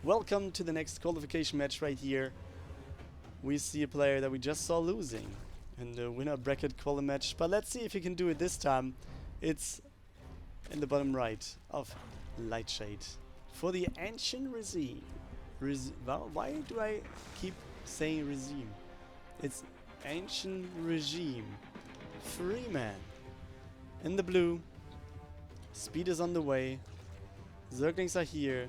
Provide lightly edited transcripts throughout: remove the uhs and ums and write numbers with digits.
Welcome to the next qualification match right here. We see a player that we just saw losing in the winner bracket quali match, but let's see if he can do it this time. It's in the bottom right of Lightshade for the Ancient Regime. Well, why do I keep saying regime? It's Ancient Regime Freeman in the blue. Speed is on the way. Zerglings are here.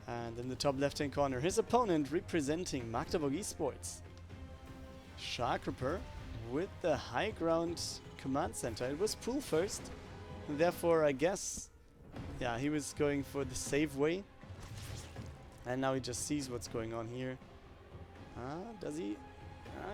And in the top left hand corner, his opponent representing Magdeburg eSports, SharKRippeR with the high ground command center. It was pool first, and therefore I guess, yeah, he was going for the safe way. And now he just sees what's going on here. Does he?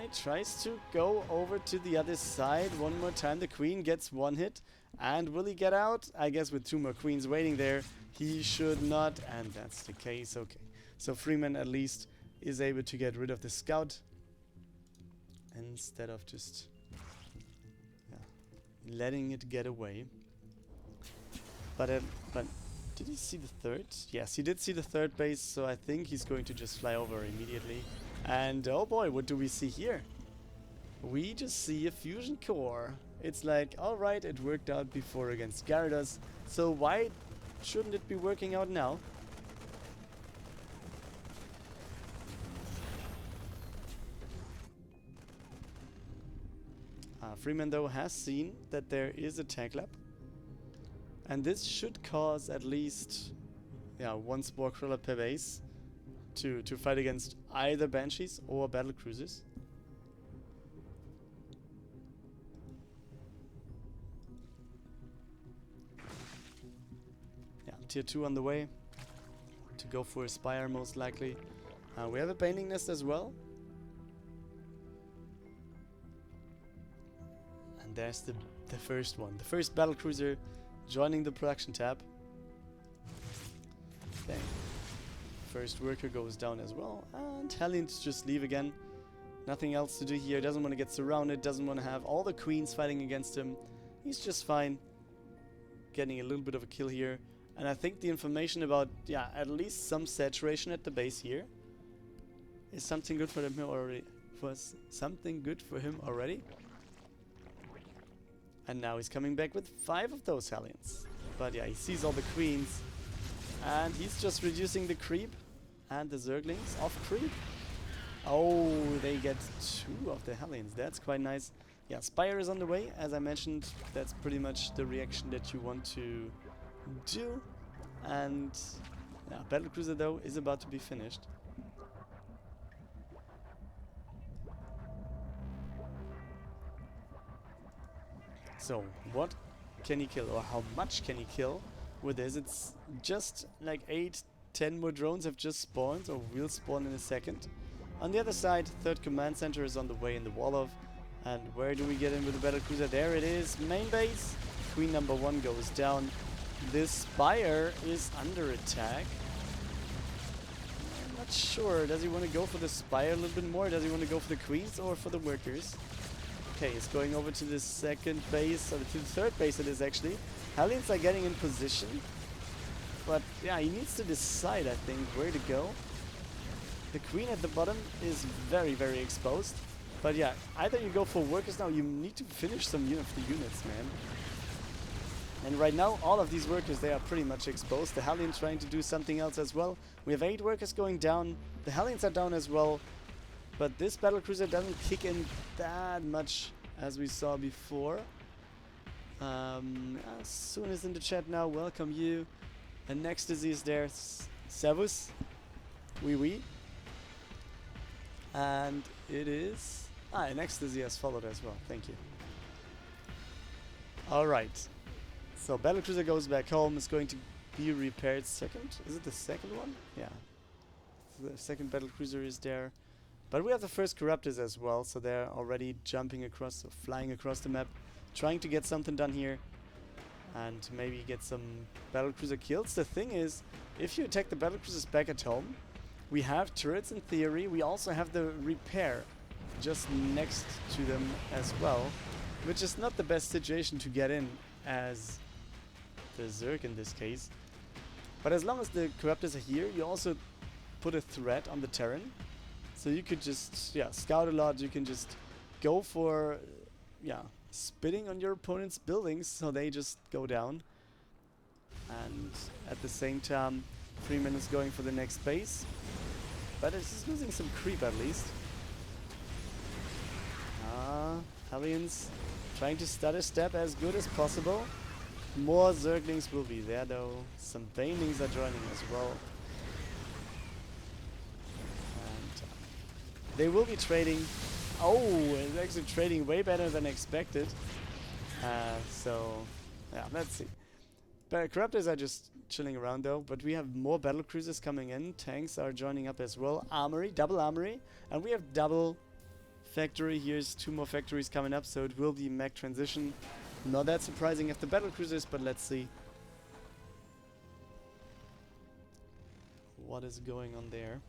He tries to go over to the other side one more time. The queen gets one hit. And will he get out? I guess with two more queens waiting there, he should not. And that's the case. Okay. So Freeman at least is able to get rid of the scout. Instead of just letting it get away. But did he see the third? Yes, he did see the third base. So I think he's going to just fly over immediately. And oh boy, what do we see here? We just see a fusion core. It's like, alright, it worked out before against Gyarados, so why shouldn't it be working out now? Freeman though has seen that there is a tag lab. And this should cause at least one Spore Crawler per base to fight against either Banshees or Battle Cruisers. Yeah, tier 2 on the way to go for a Spire most likely. We have a Binding Nest as well. And there's the first one. The first Battle Cruiser joining the production tab. Okay. First worker goes down as well, and Hellions just leave again. Nothing else to do here. Doesn't want to get surrounded, doesn't want to have all the queens fighting against him. He's just fine. Getting a little bit of a kill here. And I think the information about, at least some saturation at the base here is something good for him already. Something good for him already. And now he's coming back with 5 of those Hellions. But yeah, he sees all the queens. And he's just reducing the creep. And the Zerglings off creep. Oh, they get 2 of the Hellions. That's quite nice. Yeah, Spire is on the way. As I mentioned, that's pretty much the reaction that you want to do. And Battle Cruiser though is about to be finished. So, what can he kill, or how much can he kill with this? It's just like 8-10 more drones have just spawned, or will spawn in a second. On the other side, third command center is on the way in the wall of. And where do we get in with the Battle Cruiser? There it is, main base. Queen number 1 goes down. This Spire is under attack. I'm not sure. Does he want to go for the Spire a little bit more? Does he want to go for the queens or for the workers? Okay, he's going over to the second base, or to the third base it is actually. Hellions are getting in position. But yeah, he needs to decide, I think, where to go. The queen at the bottom is very, very exposed. But yeah, either you go for workers now, you need to finish some of the units, man. And right now, all of these workers, they are pretty much exposed. The Hellion trying to do something else as well. We have 8 workers going down. The Hellions are down as well. But this Battle Cruiser doesn't kick in that much as we saw before. Soon is in the chat now. Welcome you. And next is there. Servus. Oui. And it is... and Ecstasy has followed as well. Thank you. Alright. So Battle Cruiser goes back home. It's going to be repaired second. Is it the second one? Yeah. The second Battle Cruiser is there. But we have the first Corruptors as well. So they're already jumping across, or flying across the map. Trying to get something done here. And maybe get some Battle Cruiser kills. The thing is, if you attack the Battle Cruisers back at home, we have turrets in theory. We also have the repair just next to them as well, which is not the best situation to get in as the Zerg in this case. But as long as the Corruptors are here, you also put a threat on the Terran. So you could just, yeah, scout a lot. You can just go for, yeah, spitting on your opponent's buildings so they just go down. And at the same time, Freeman is going for the next base. But it's losing some creep at least. Hellions trying to stutter step as good as possible. More Zerglings will be there though. Some Banelings are joining as well. And they will be trading. Oh, it's actually trading way better than expected. So, yeah, let's see. But Corruptors are just chilling around though. But we have more battle cruisers coming in. Tanks are joining up as well. Armory, double armory. And we have double factory. Here's 2 more factories coming up. So it will be mech transition. Not that surprising after battle cruisers, but let's see what is going on there.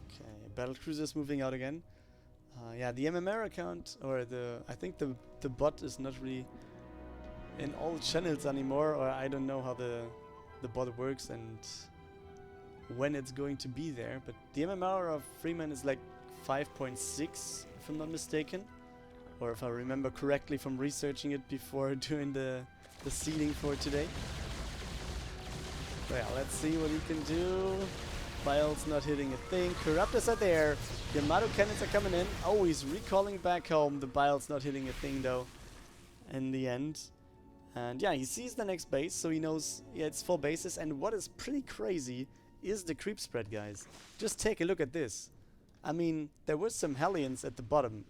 Okay, battle cruisers moving out again. Yeah, the MMR account, or I think the bot is not really in all channels anymore, or I don't know how the bot works and when it's going to be there. But the MMR of Freeman is like 5.6, if I'm not mistaken, or if I remember correctly from researching it before doing the seeding for today. So yeah, let's see what he can do. Biles not hitting a thing. Corruptors are there. Yamato cannons are coming in. Oh, he's recalling back home. The Biles not hitting a thing though in the end. And yeah, he sees the next base, so he knows, yeah, it's 4 bases. And what is pretty crazy is the creep spread, guys. Just take a look at this. I mean, there were some Hellions at the bottom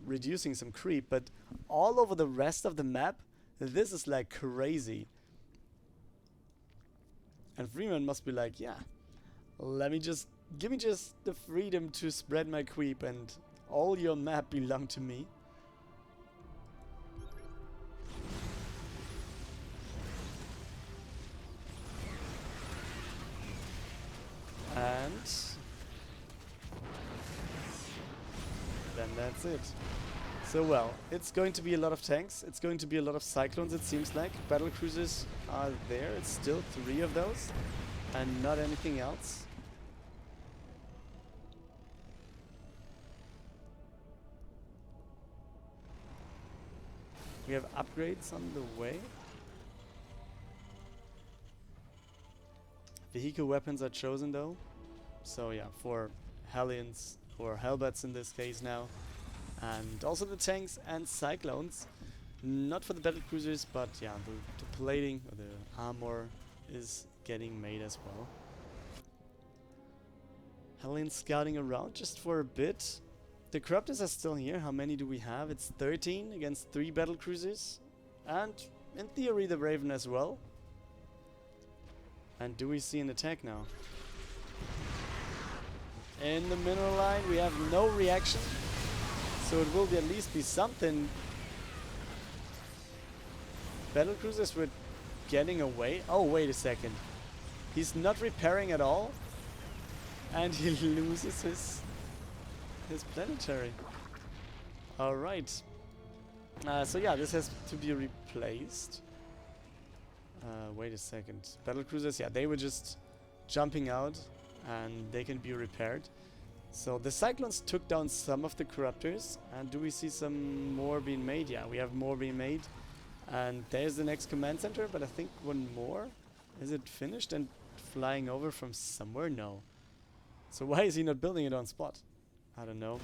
reducing some creep, but all over the rest of the map, this is like crazy. And Freeman must be like, yeah, give me just the freedom to spread my creep and all your map belong to me. And then that's it. So well, it's going to be a lot of tanks, it's going to be a lot of cyclones it seems like. Battle cruisers are there, it's still 3 of those and not anything else. We have upgrades on the way. Vehicle weapons are chosen though. So yeah, for Hellions or Hellbats in this case now. And also the tanks and cyclones. Not for the battle cruisers, but yeah, the plating or the armor is getting made as well. Hellions scouting around just for a bit. The Corruptors are still here. How many do we have? It's 13 against 3 battle cruisers. And in theory the Raven as well. And do we see an attack now? In the mineral line we have no reaction. So it will at least be something. Battle cruisers were getting away. Oh, wait a second. He's not repairing at all. And he loses his planetary. Alright. So yeah, this has to be replaced. Wait a second. Battle cruisers, yeah, they were just jumping out and they can be repaired. So the Cyclones took down some of the Corruptors. And do we see some more being made? Yeah, we have more being made. And there's the next command center, but I think one more. Is it finished and flying over from somewhere? No. So why is he not building it on spot? I don't know.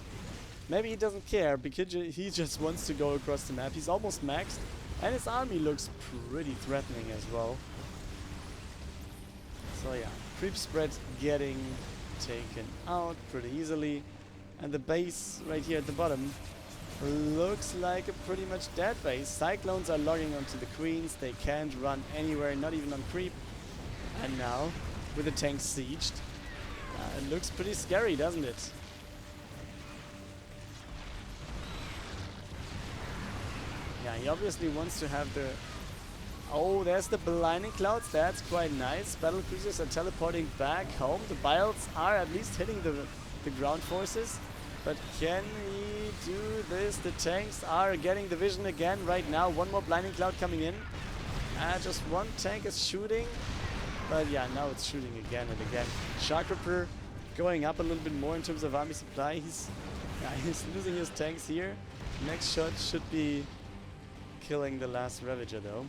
Maybe he doesn't care because he just wants to go across the map. He's almost maxed and his army looks pretty threatening as well. So yeah, creep spread getting taken out pretty easily. And the base right here at the bottom looks like a pretty much dead base. Cyclones are logging onto the queens. They can't run anywhere, not even on creep. And now, with the tank sieged, it looks pretty scary, doesn't it? Yeah, he obviously wants to have the... Oh, there's the blinding clouds. That's quite nice. Battle cruisers are teleporting back home. The biles are at least hitting the ground forces. But can he do this? The tanks are getting the vision again right now. One more blinding cloud coming in. Just one tank is shooting. But yeah, now it's shooting again and again. SharKRippeR going up a little bit more in terms of army supply. He's losing his tanks here. Next shot should be killing the last Ravager though.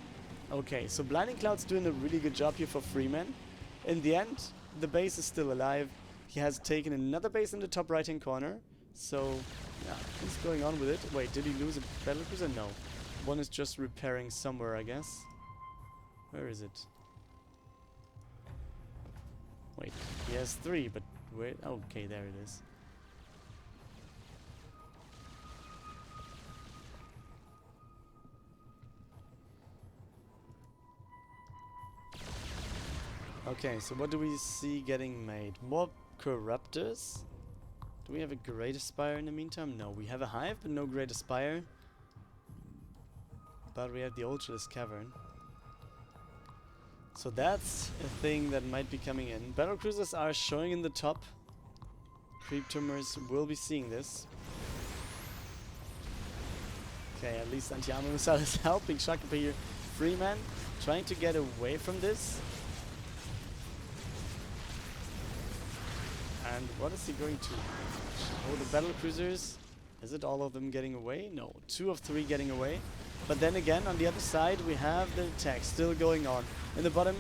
Okay, so blinding cloud's doing a really good job here for Freeman. In the end, the base is still alive. He has taken another base in the top right hand corner. So yeah, he's going on with it. Wait, did he lose a battle cruiser? No. One is just repairing somewhere, I guess. Where is it? Wait, he has 3, but wait. Okay, there it is. Okay, so what do we see getting made? More corruptors? Do we have a Great Aspire in the meantime? No, we have a hive, but no Great Aspire. But we have the Ultralisk Cavern. So that's a thing that might be coming in. Battle cruisers are showing in the top. Creep tumors will be seeing this. Okay, at least anti-armor missile is helping SharKRippeR here. Freeman trying to get away from this. And what is he going to? Oh, the battle cruisers. Is it all of them getting away? No, 2 of 3 getting away. But then again, on the other side, we have the attack still going on. In the bottom,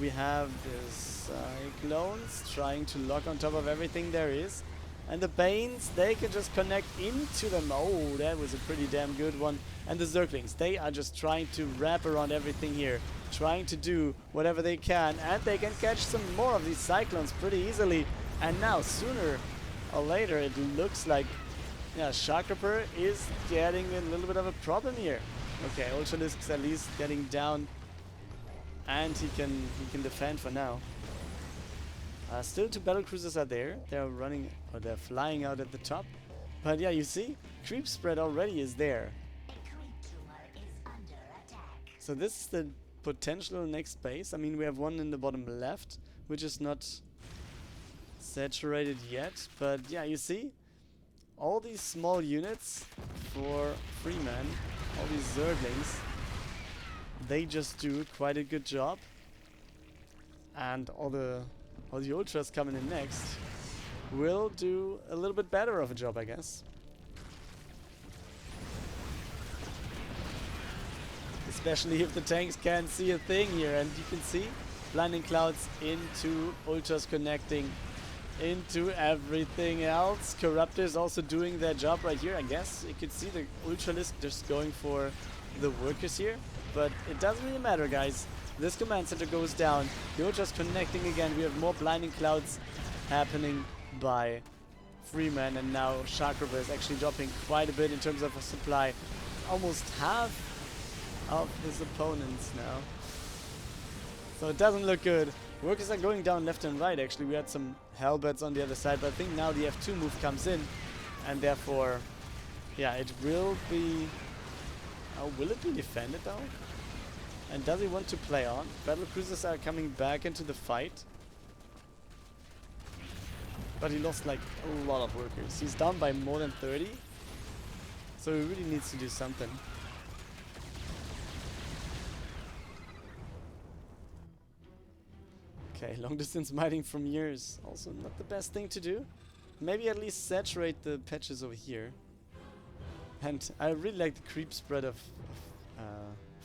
we have the Cyclones trying to lock on top of everything there is. And the Banes, they can just connect into them. Oh, that was a pretty damn good one. And the Zerglings, they are just trying to wrap around everything here. Trying to do whatever they can. And they can catch some more of these Cyclones pretty easily. And now, sooner or later, it looks like SharKRippeR is getting a little bit of a problem here. Okay, Ultralisk's at least getting down, and he can defend for now. Still 2 battle cruisers are there. They're running, or they're flying out at the top. But yeah, you see, creep spread already is there. So this is the potential next base. I mean, we have one in the bottom left, which is not saturated yet. But yeah, you see, all these small units for Freeman, all these Zerglings, they just do quite a good job. And all the Ultras coming in next will do a little bit better of a job, I guess. Especially if the tanks can't see a thing here. And you can see blinding clouds into Ultras connecting into everything else. Corruptors also doing their job right here. I guess you could see the Ultralisk just going for the workers here. But it doesn't really matter, guys. This command center goes down. The Ultras connecting again. We have more blinding clouds happening by Freeman. And now SharKRippeR is actually dropping quite a bit in terms of a supply. Almost half of his opponents now. So it doesn't look good. Workers are going down left and right, actually. We had some Hellbats on the other side, but I think now the F2 move comes in. And therefore, yeah, it will be... will it be defended though? And does he want to play on? Battle cruisers are coming back into the fight. But he lost like a lot of workers. He's down by more than 30. So he really needs to do something. Okay, long distance mining from years. Also not the best thing to do. Maybe at least saturate the patches over here. And I really like the creep spread of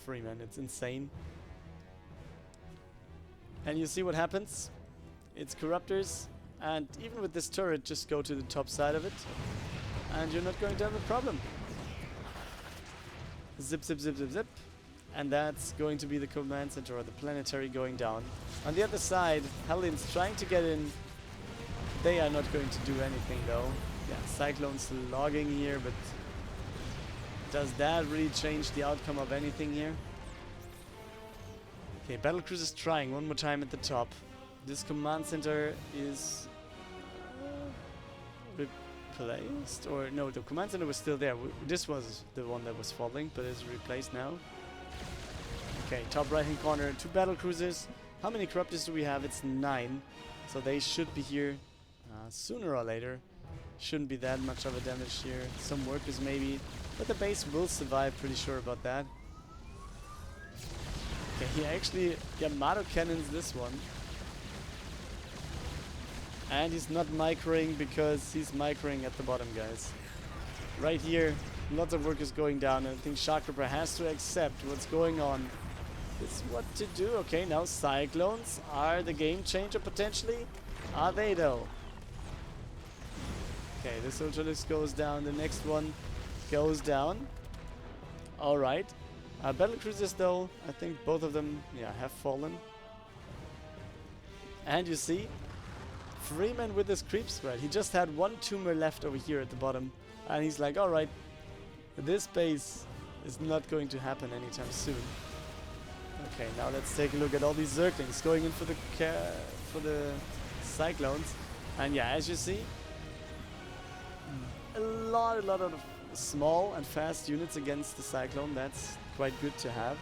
Freeman. It's insane. And you see what happens? It's Corruptors. And even with this turret, just go to the top side of it. And you're not going to have a problem. Zip, zip, zip, zip, zip. And that's going to be the command center or the planetary going down. On the other side, Hellions trying to get in. They are not going to do anything though. Yeah, Cyclones logging here, but does that really change the outcome of anything here? Okay, Battlecruiser is trying one more time at the top. This command center is replaced, or no, the command center was still there. This was the one that was falling, but it's replaced now. Okay, top right hand corner, 2 battle cruisers. How many corruptors do we have? It's 9. So they should be here sooner or later. Shouldn't be that much of a damage here. Some workers maybe. But the base will survive, pretty sure about that. Okay, he actually Yamato cannons this one. And he's not microing because he's microing at the bottom, guys. Right here, lots of workers going down, and I think SharKRippeR has to accept what's going on. It's what to do. Okay, now Cyclones are the game changer potentially. Are they though? Okay, this Ultralisk goes down, the next one goes down. Alright. Battle cruisers though, I think both of them have fallen. And you see, Freeman with his creep spread. He just had 1 tumor left over here at the bottom. And he's like, alright, this base is not going to happen anytime soon. Okay, now let's take a look at all these Zerglings going in for the Cyclones. And yeah, as you see, a lot of small and fast units against the Cyclone. That's quite good to have.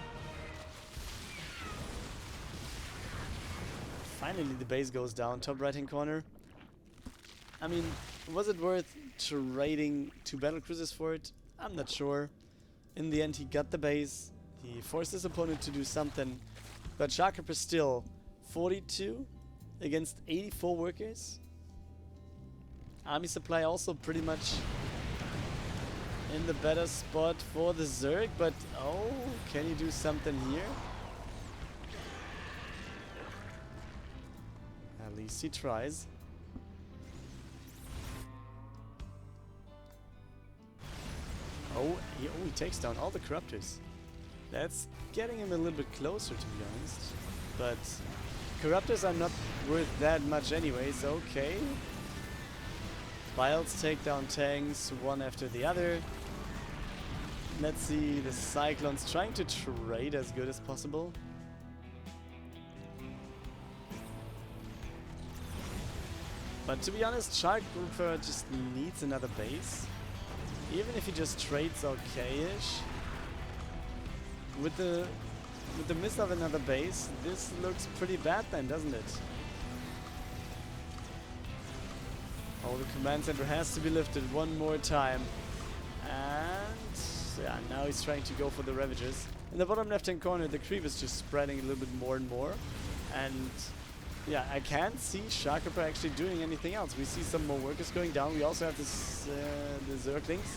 Finally the base goes down, top right hand corner. I mean, was it worth trading 2 battle cruisers for it? I'm not sure. In the end he got the base, he forced his opponent to do something, but SharKRippeR still 42 against 84 workers. Army supply also pretty much in the better spot for the Zerg, but oh, can he do something here? At least he tries. Oh, he takes down all the Corruptors. That's getting him a little bit closer, to be honest. But Corruptors are not worth that much anyways. Okay. Vials take down tanks one after the other. Let's see the Cyclones trying to trade as good as possible. But to be honest, SharKRippeR just needs another base. Even if he just trades okay-ish. With the miss of another base, this looks pretty bad then, doesn't it? Oh, the command center has to be lifted one more time. And yeah, now he's trying to go for the Ravagers. In the bottom left hand corner, the creep is just spreading a little bit more and more. And yeah, I can't see SharKRippeR actually doing anything else. We see some more workers going down. We also have this, the Zerglings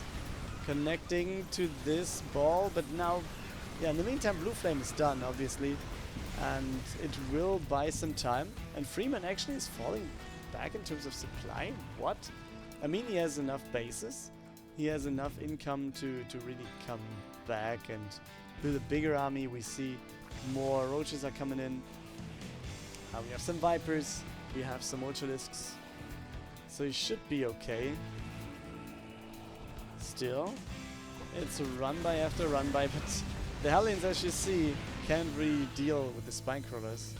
connecting to this ball. But now, yeah, in the meantime, Blue Flame is done, obviously. And it will buy some time. And Freeman actually is falling back in terms of supply. What? I mean, he has enough bases. He has enough income to really come back and build a bigger army. We see more roaches are coming in. We have some Vipers. We have some Ultralisks. So he should be okay. Still, it's a run-by after run-by, but the Hellions, as you see, can't really deal with the Spine Crawlers.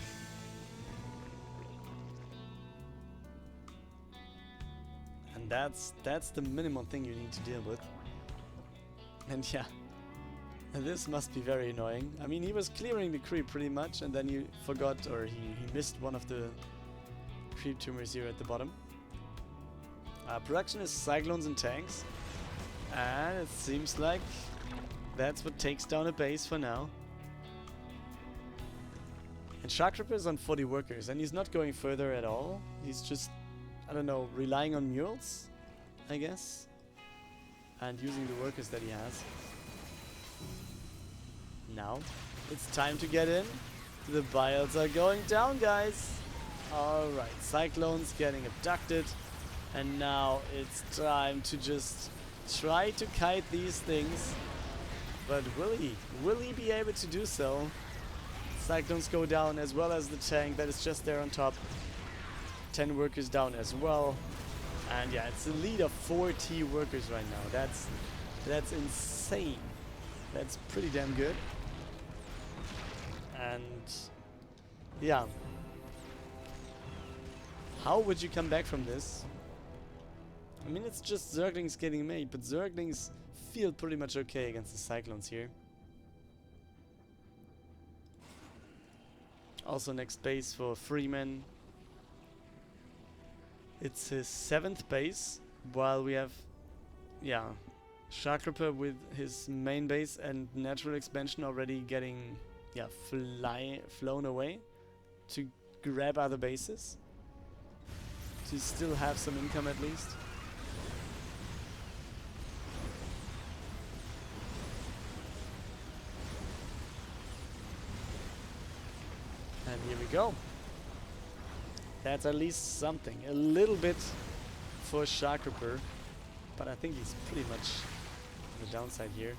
And that's the minimum thing you need to deal with. And yeah, this must be very annoying. I mean, he was clearing the creep pretty much, and then he forgot, or he missed one of the creep tumors here at the bottom. Production is Cyclones and tanks. And it seems like that's what takes down a base for now. And SharKRippeR is on 40 workers, and he's not going further at all. He's just, I don't know, relying on mules, I guess. And using the workers that he has. Now, it's time to get in. The Biles are going down, guys. Alright, Cyclones getting abducted. And now it's time to just try to kite these things. But will he? Will he be able to do so? Cyclones go down, as well as the tank that is just there on top. 10 workers down as well. And yeah, it's a lead of 40 workers right now. That's insane. That's pretty damn good. And yeah, how would you come back from this? I mean, it's just Zerglings getting made, but Zerglings feel pretty much okay against the Cyclones here. Also next base for Freeman. It's his 7th base, while we have, yeah, SharKRippeR with his main base and natural expansion already getting, yeah, flown away to grab other bases. To still have some income at least. And here we go. That's at least something. A little bit for SharKRippeR, but I think he's pretty much on the downside here.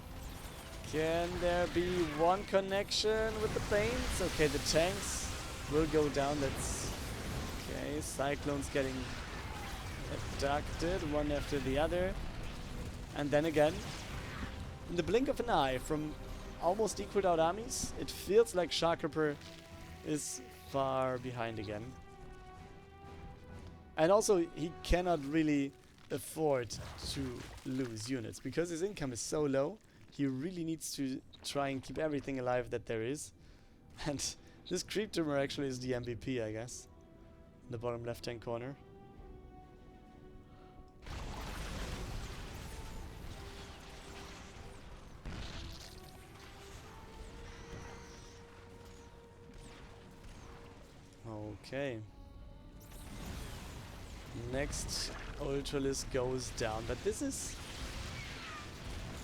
Can there be one connection with the Banes? Okay, the tanks will go down. That's okay. Cyclones getting abducted one after the other. And then again, in the blink of an eye, from almost equaled out armies, it feels like SharKRippeR is far behind again. And also, he cannot really afford to lose units because his income is so low. He really needs to try and keep everything alive that there is. And this creep tumor actually is the MVP, I guess. In the bottom left-hand corner. Okay. Next Ultralisk goes down, but this is,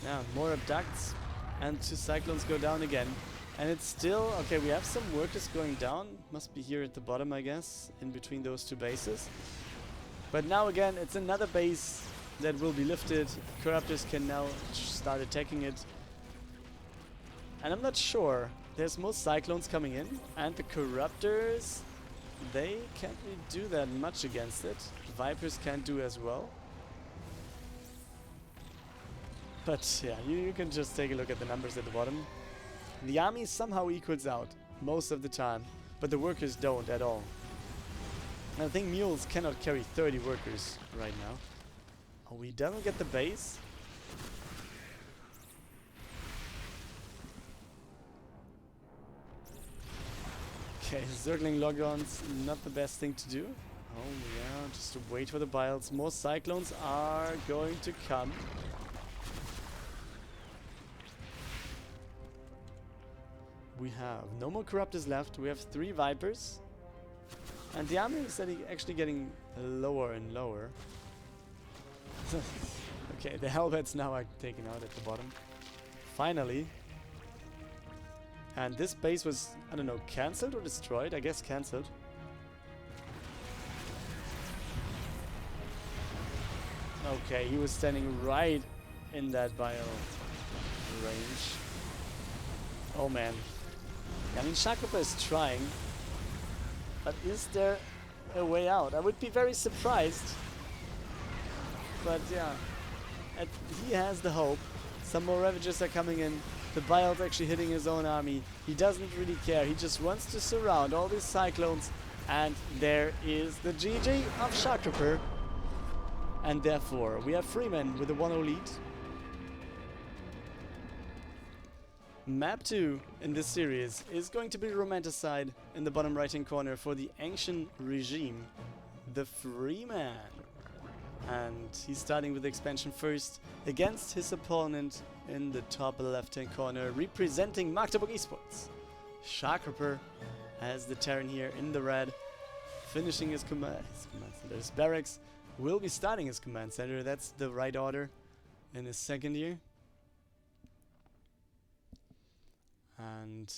yeah, more abducts, and 2 Cyclones go down again. And it's still, okay, we have some workers going down, must be here at the bottom, I guess, in between those 2 bases. But now again, it's another base that will be lifted. Corruptors can now start attacking it. And I'm not sure, there's more Cyclones coming in, and the Corruptors, they can't really do that much against it. Vipers can't do as well. But yeah, you can just take a look at the numbers at the bottom. The army somehow equals out most of the time, but the workers don't at all. And I think mules cannot carry 30 workers right now. Oh, we don't get the base? Okay, circling logons, not the best thing to do. Oh yeah, just to wait for the biles. More Cyclones are going to come. We have no more Corruptors left. We have 3 Vipers. And the army is actually getting lower and lower. Okay, the Hellbats now are taken out at the bottom. Finally. And this base was, I don't know, cancelled or destroyed? I guess cancelled. Okay, he was standing right in that bio range. Oh man. I mean, SharKRippeR is trying. But is there a way out? I would be very surprised. But yeah, he has the hope. Some more Ravagers are coming in. The Bile's actually hitting his own army. He doesn't really care. He just wants to surround all these Cyclones. And there is the GG of SharKRippeR. And therefore, we have Freeman with a 1-0 lead. Map 2 in this series is going to be Romanticide in the bottom right-hand corner for the Ancient Regime, the Freeman. And he's starting with the expansion first against his opponent in the top left-hand corner, representing Magdeburg eSports. SharKRippeR has the Terran here in the red, finishing his command center. His barracks will be starting his command center. That's the right order in his second year. And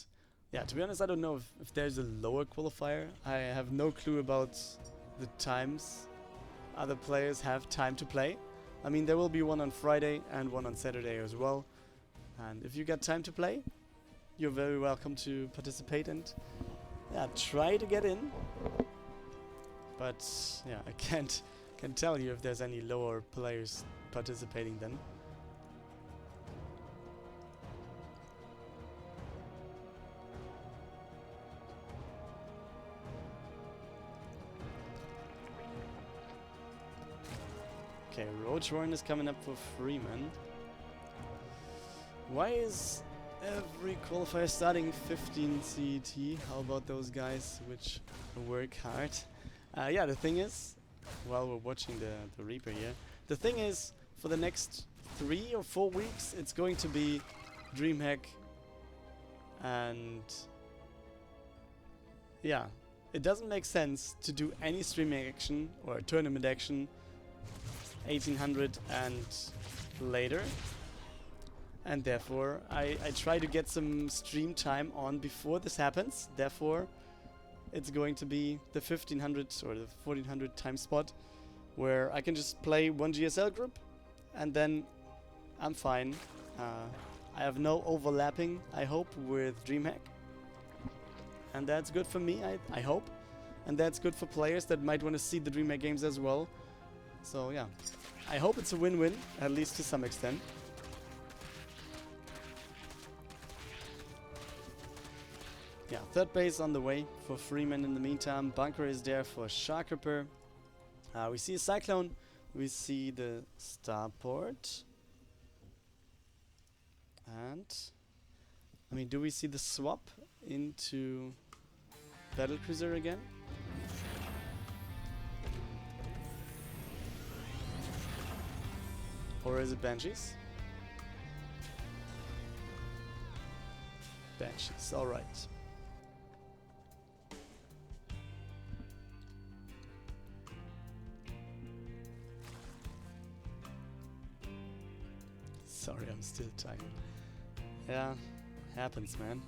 yeah, to be honest, I don't know if there's a lower qualifier. I have no clue about the times other players have time to play. I mean, there will be one on Friday and one on Saturday as well. And if you got time to play, you're very welcome to participate and yeah, try to get in. But yeah, I can't tell you if there's any lower players participating then. Okay, Roach Warren is coming up for Freeman. Why is Every qualifier starting 15 CET. How about those guys which work hard? Yeah, the thing is, while we're watching the Reaper here, the thing is, for the next 3 or 4 weeks, it's going to be DreamHack and yeah, it doesn't make sense to do any streaming action or tournament action 1800 and later. And therefore, I try to get some stream time on before this happens. Therefore, it's going to be the 1500 or the 1400 time spot where I can just play one GSL group and then I'm fine. I have no overlapping, I hope, with DreamHack. And that's good for me, I hope. And that's good for players that might want to see the DreamHack games as well. So yeah, I hope it's a win-win, at least to some extent. Yeah, third base on the way for Freeman in the meantime. Bunker is there for SharKRippeR. We see a Cyclone. We see the Starport. And, I mean, do we see the swap into Battlecruiser again? Or is it Banshees? Banshees, alright. Sorry, I'm still tired. Yeah, happens, man.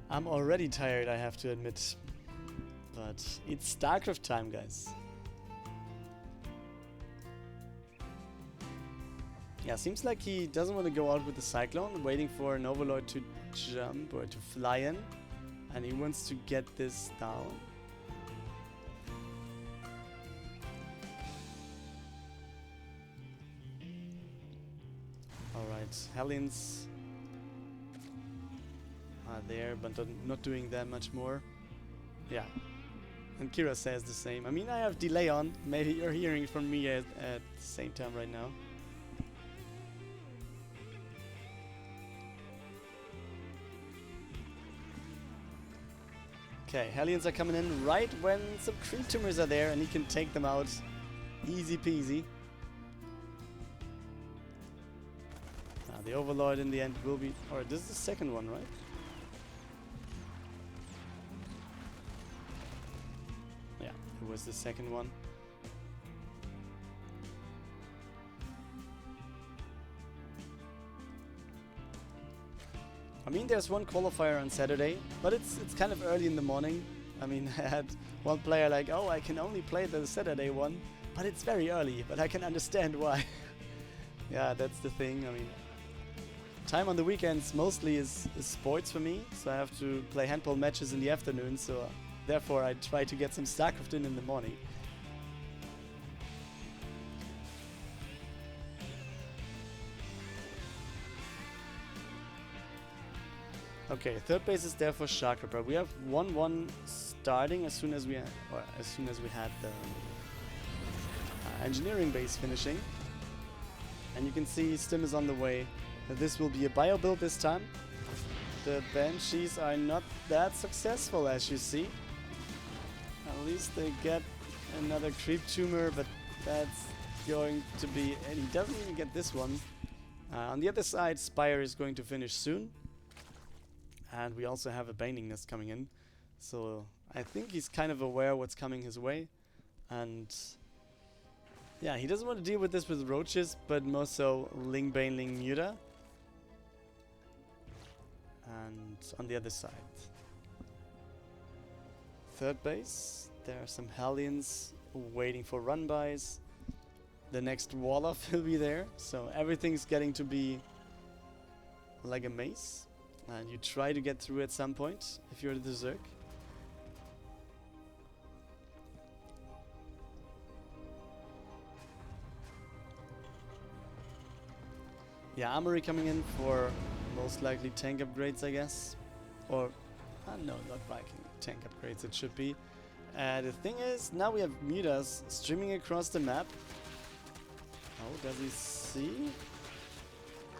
I'm already tired, I have to admit. But it's Starcraft time, guys. Yeah, seems like he doesn't want to go out with the Cyclone, waiting for an Overlord to jump or to fly in. And he wants to get this down. Alright, Hellions are there, but not doing that much more. Yeah, and Kira says the same. I mean, I have delay on. Maybe you're hearing it from me at the same time right now. Okay, Hellions are coming in right when some creep tumors are there and he can take them out. Easy peasy. The Overlord in the end will be... Or this is the second one, right? Yeah, it was the second one. I mean, there's one qualifier on Saturday, but it's kind of early in the morning. I mean, I had one player like, oh, I can only play the Saturday one, but it's very early, but I can understand why. Yeah, that's the thing. I mean, time on the weekends mostly is sports for me, so I have to play handball matches in the afternoon, so therefore I try to get some Starcraft in the morning. Okay, third base is there for SharKRippeR. We have 1-1 starting as soon as we had the engineering base finishing, and you can see Stim is on the way. This will be a bio build this time. The Banshees are not that successful, as you see. At least they get another creep tumor, but that's going to be... And he doesn't even get this one. On the other side, Spire is going to finish soon. And we also have a Baning Nest coming in. So I think he's kind of aware what's coming his way. And yeah, he doesn't want to deal with this with roaches, but more so Ling Bane Ling Muta. And on the other side, third base, there are some Hellions waiting for run-bys. The next Wolof will be there, so everything's getting to be like a maze. And you try to get through at some point if you're the Zerg. Yeah, Armory coming in for most likely tank upgrades, I guess. Or, no, not Viking. Tank upgrades it should be. The thing is, now we have Mutas streaming across the map. Oh, does he see?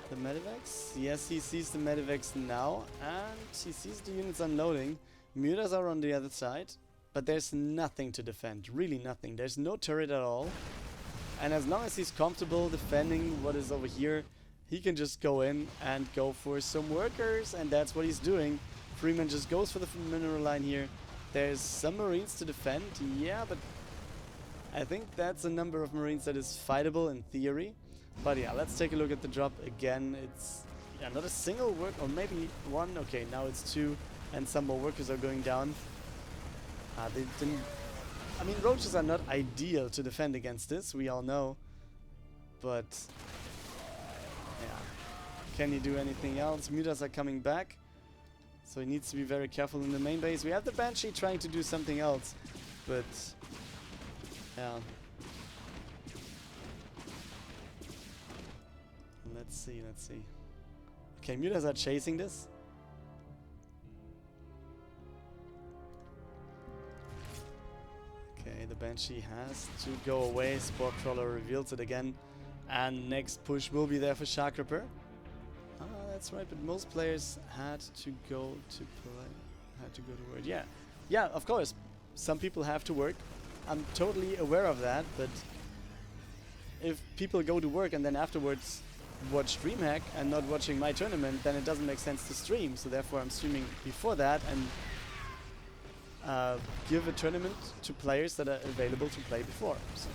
The medivacs? Yes, he sees the medivacs now, and he sees the units unloading. Mutas are on the other side, but there's nothing to defend. Really nothing. There's no turret at all. And as long as he's comfortable defending what is over here, he can just go in and go for some workers, and that's what he's doing. Freeman just goes for the mineral line here. There's some marines to defend, yeah, but I think that's a number of marines that is fightable in theory. But yeah, let's take a look at the drop again. It's not a single work, or maybe one. Okay, now it's two, and some more workers are going down. They didn't. I mean, roaches are not ideal to defend against this, we all know. But yeah, can he do anything else? Mutas are coming back, so he needs to be very careful in the main base. We have the Banshee trying to do something else, but yeah. Let's see, let's see. Okay, Mutas are chasing this. Okay, the Banshee has to go away. Spore Crawler reveals it again. And next push will be there for SharKRippeR. Ah, that's right, but most players had to go to play. Had to go to work. Yeah. Yeah, of course. Some people have to work. I'm totally aware of that, but if people go to work and then afterwards watch DreamHack and not watching my tournament, then it doesn't make sense to stream. So therefore I'm streaming before that and give a tournament to players that are available to play before. So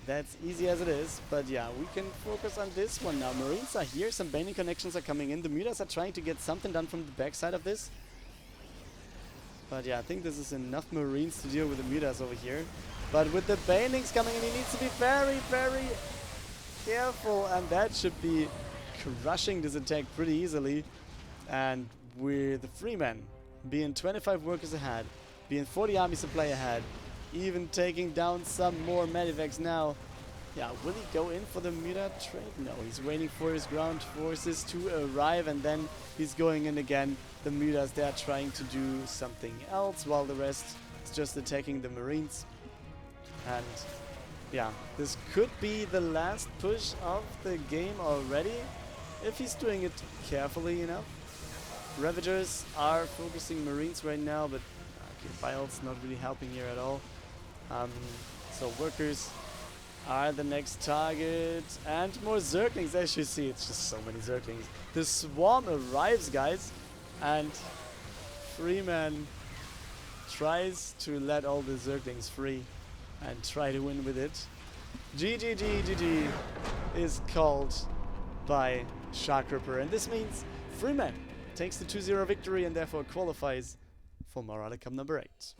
that's easy as it is, but yeah, we can focus on this one now. Marines are here, some Baning connections are coming in. The Mutas are trying to get something done from the backside of this. But yeah, I think this is enough Marines to deal with the Mutas over here. But with the Banings coming in, he needs to be very, very careful. And that should be crushing this attack pretty easily. And with the Freeman being 25 workers ahead, being 40 army supply ahead, even taking down some more medivacs now. Yeah, will he go in for the Muta trade? No, he's waiting for his ground forces to arrive, and then he's going in again. The Mutas, they are trying to do something else, while the rest is just attacking the Marines. And yeah, this could be the last push of the game already, if he's doing it carefully enough. Ravagers are focusing Marines right now, but okay, Bile's not really helping here at all. So workers are the next target, and more Zerglings. As you see, it's just so many Zerglings. The swarm arrives, guys, and Freeman tries to let all the Zerglings free and try to win with it. GG is called by SharKRippeR, and this means Freeman takes the 2-0 victory and therefore qualifies for maraleCup number 8.